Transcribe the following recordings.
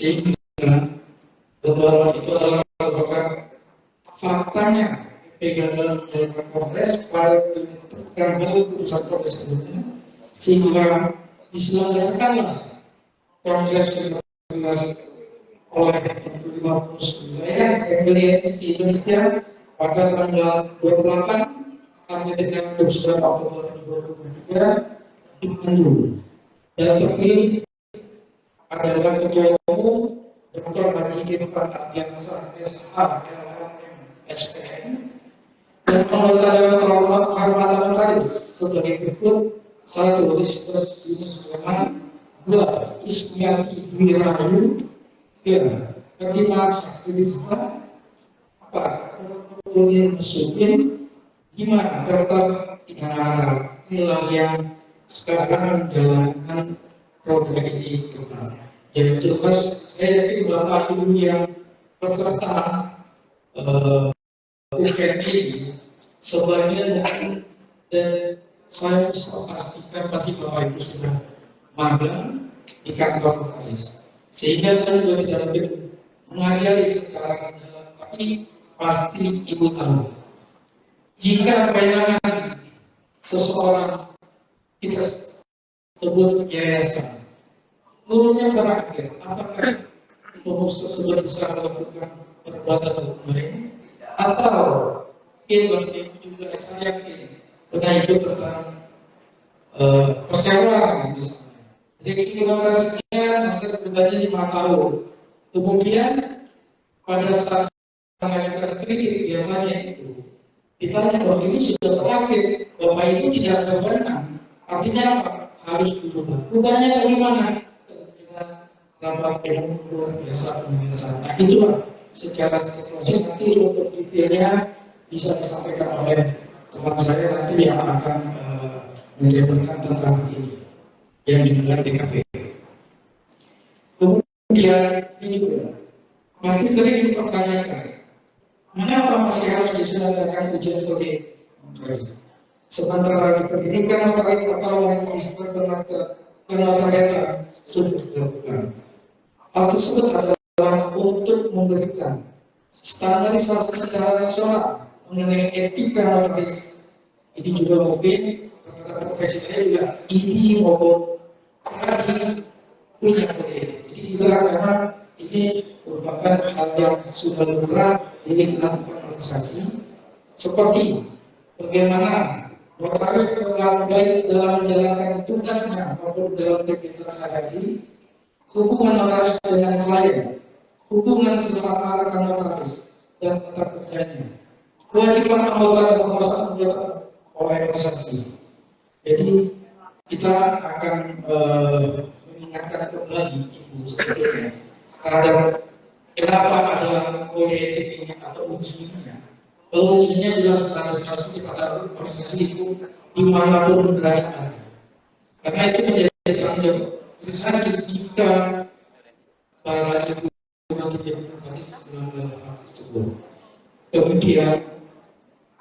Sehingga beberapa itu adalah merupakan faktanya pegang dalam menjalankan kongres pada tanggal putusan kongres sebelumnya, sehingga diselenggarakanlah kongres ke-15 oleh 59 wilayah FLISI Indonesia pada tanggal 28 sampai dengan 29 Oktober 2023 di Bandung, dan terpilih adalah Ketua Umum Dr. Haji Irfan Ardiansah SH LLM SPM, dan anggota Dewan Kehormatan Notaris sebagai berikut: 1. Ristus Yunus Sulaiman, 2. Ismiati Dwi Rahayu, 3. Dimas Akidita, 4. Nurdin Nasuddin, 5. Dr. Inara. Inilah yang sekarang menjalankan program ini kembali. Jadi jelas saya yakin Bapak Ibu yang peserta event ini sebagian mungkin, dan saya bisa pastikan pasti Bapak Ibu sudah magang di kantor notaris, sehingga saya juga tidak lebih mengajari secara mendalam, tapi pasti Ibu tahu jika kehilangan seseorang kita sebut yayasan, urusnya berakhir, apakah pengurus tersebut bisa melakukan perbuatan hukum lain, atau itu juga saya yakin pernah ikut tentang persewaan misalnya. Direksi notarisnya masa pribadi 5 tahun. Kemudian pada saat mengajukan kredit biasanya itu ditanya bahwa ini sudah terakhir, Bapak Ibu tidak berwenang. Artinya apa? Harus berubah. Ubahnya bagaimana? Dengan rapat umum luar biasa pembiasaan. Nah, itulah secara situasi nanti untuk detailnya bisa disampaikan oleh teman saya nanti yang akan menjabarkan tentang ini yang dimulai DKP. Kemudian ini juga masih sering dipertanyakan, mengapa masih harus diselenggarakan ujian kode notaris? Sementara di pendidikan notaris atau magister kenotariatan sudah dilakukan. Hal tersebut adalah untuk memberikan standarisasi secara nasional mengenai etika notaris. Ini juga mungkin profesi saya juga ini maupun tadi punya kode etik. Jadi kita memang ini merupakan hal yang sudah berat ini dilakukan organisasi, seperti bagaimana notaris telah baik dalam menjalankan tugasnya maupun dalam kegiatan sehari-hari, hubungan notaris dengan klien, hubungan sesama rekan notaris dan antar kerjanya, kewajiban anggota dan penguasaan anggota oleh organisasi. Jadi kita akan mengingatkan kembali Ibu sebetulnya terhadap kenapa ada kode etik ini atau ujinya. Kalau ujinya jelas standarisasi pada organisasi itu dimanapun berada. Karena itu menjadi tanggung jawab organisasi jika para ibu tidak berbagi dalam hal tersebut. Kemudian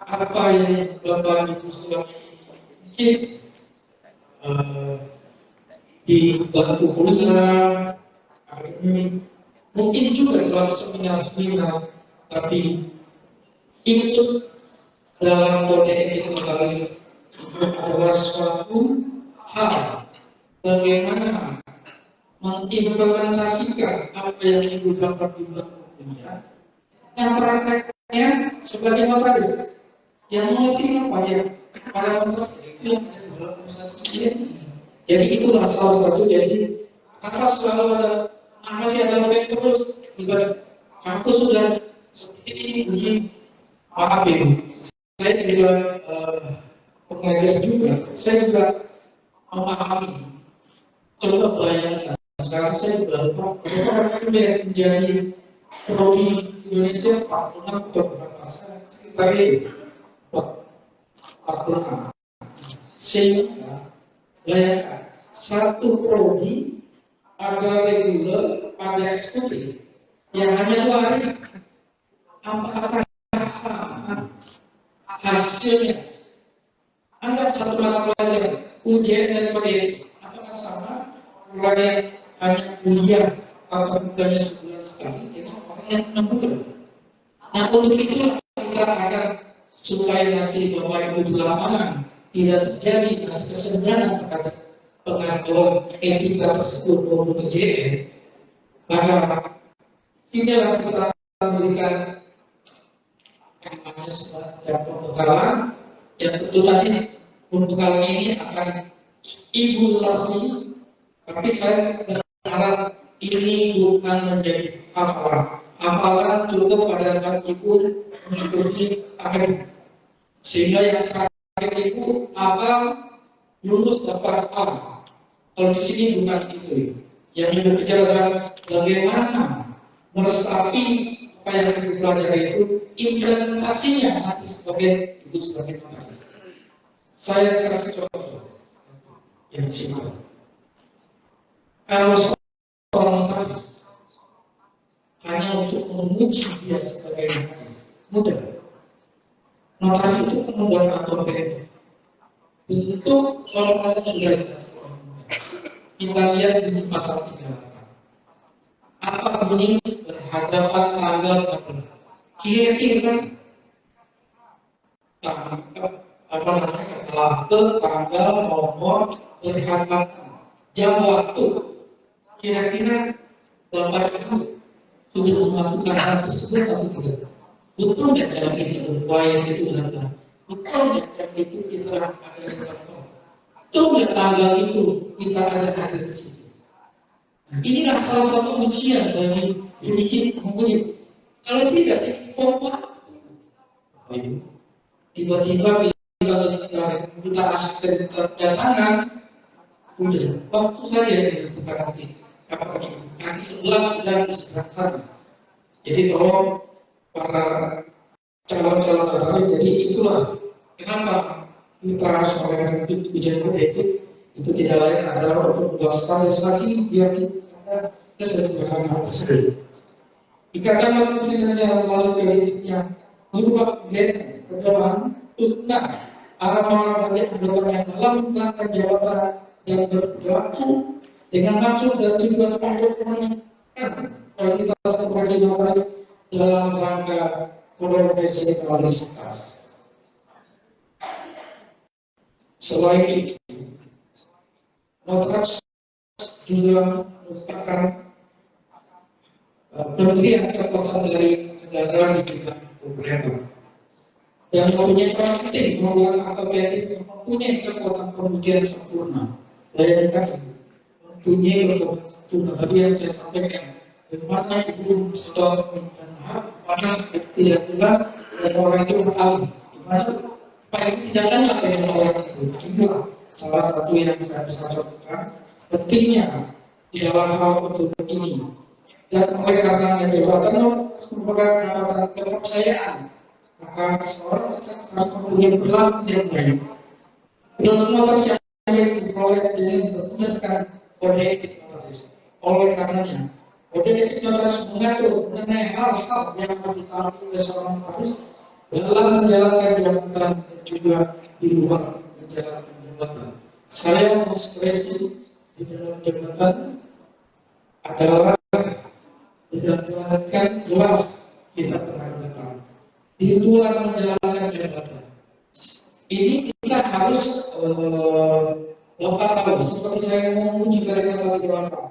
apa yang Bapak Ibu selama ini mungkin di bangku kuliah, akademik, mungkin juga dalam seminar-seminar, tapi ikut dalam kode etik notaris itu adalah suatu hal bagaimana mengimplementasikan apa yang Ibu dapat di bangku kuliah dan prakteknya sebagai notaris yang mengerti apa yang para notaris itu yang ada di dalam organisasi ini. Jadi itulah salah satu. Jadi apa selalu ada masih ada terus juga aku sudah seperti ini begini. Maaf Ibu, saya juga pengajar juga, saya juga memahami. Coba bayangkan, sekarang saya juga menjadi prodi Indonesia 46 atau berapa sekitar itu 46. Sehingga bayangkan satu prodi ada reguler, ada eksekutif yang hanya 2 hari. Apakah sama hasilnya? Anggap satu mata pelajaran ujian dan kode etik, apakah sama mulai hanya kuliah tatap mukanya sebulan sekali dengan orang yang 6 bulan. Nah, untuk itu kita akan supaya nanti Bapak Ibu di lapangan tidak terjadi kesenjangan terhadap pengakuan etika tersebut maupun PJN, maka inilah kita memberikan namanya semacam pembekalan yang tentu nanti pembekalan ini akan Ibu lalui, tapi saya berharap ini bukan menjadi hafalan. Hafalan cukup pada saat Ibu mengikuti akademik. Sehingga yang terakhir Ibu hafal lulus dapat A. Kalau di sini bukan itu. Yang Ibu kejar adalah bagaimana meresapi apa yang Ibu pelajari itu, implementasinya nanti sebagai Ibu sebagai notaris. Saya kasih contoh yang simpel. Kalau seorang notaris hanya untuk memuji dia sebagai notaris, mudah. Notaris itu kemudian atau beda. Untuk formalnya sudah kita lihat di pasal 38. Apa bunyi berhadapan tanggal berapa? Kira-kira apa namanya akte, tanggal, nomor, berhadapan, jam waktu. Kira-kira Bapak Ibu sudah melakukan hal tersebut atau tidak? Betul nggak jam itu wayang itu datang? Betul nggak jam itu kita ada di kantor? Betul nggak tanggal itu kita ada di situ? Nah, inilah salah satu ujian bagi diri menguji. Kalau tidak, tiba-tiba kita asisten tangan sudah waktu saja dilakukan nanti kaki sebelah sudah di sebelah sana. Jadi tolong para calon-calon notaris, jadi itulah kenapa kita harus melakukan ujian kode etik. Itu tidak lain adalah untuk membuat standarisasi biar kita sesuai hal tersebut. Ikatan manusia yang melalui kode etiknya merubah pedoman tuntutan arah bagi anggota yang dalam melakukan jabatan yang berperilaku dengan maksud dan tujuan untuk meningkatkan kualitas operasi notaris dalam rangka profesionalitas. Selain itu, notaris juga merupakan pemberian kekuasaan dari negara di bidang pemerintahan yang mempunyai peran penting membuat atau kreatif mempunyai kekuatan pemikiran sempurna. Bayangkan mempunyai kekuatan sempurna. Tadi yang saya sampaikan, bagaimana Ibu sudah mendengar, mana tidak jelas dan orang itu beralih. Gimana Pak Ibu tidak kenal dengan orang itu. Inilah salah satu yang saya bisa contohkan. Pentingnya di dalam hal untuk ini. Dan oleh karena jabatan merupakan jabatan kepercayaan, maka seorang harus mempunyai perilaku yang baik. Perilaku notaris yang baik diperoleh dengan bertuliskan kode etik notaris. Oleh karenanya, kode etik notaris mengatur mengenai hal-hal yang harus ditaati oleh seorang notaris dalam menjalankan jabatan dan juga di luar menjalankan jabatan. Saya mengekspresi di dalam jabatan adalah dijalankan jelas kita berhadapan. Di luar menjalankan jabatan ini kita harus Bapak tahu seperti saya menguji dari pasal 38.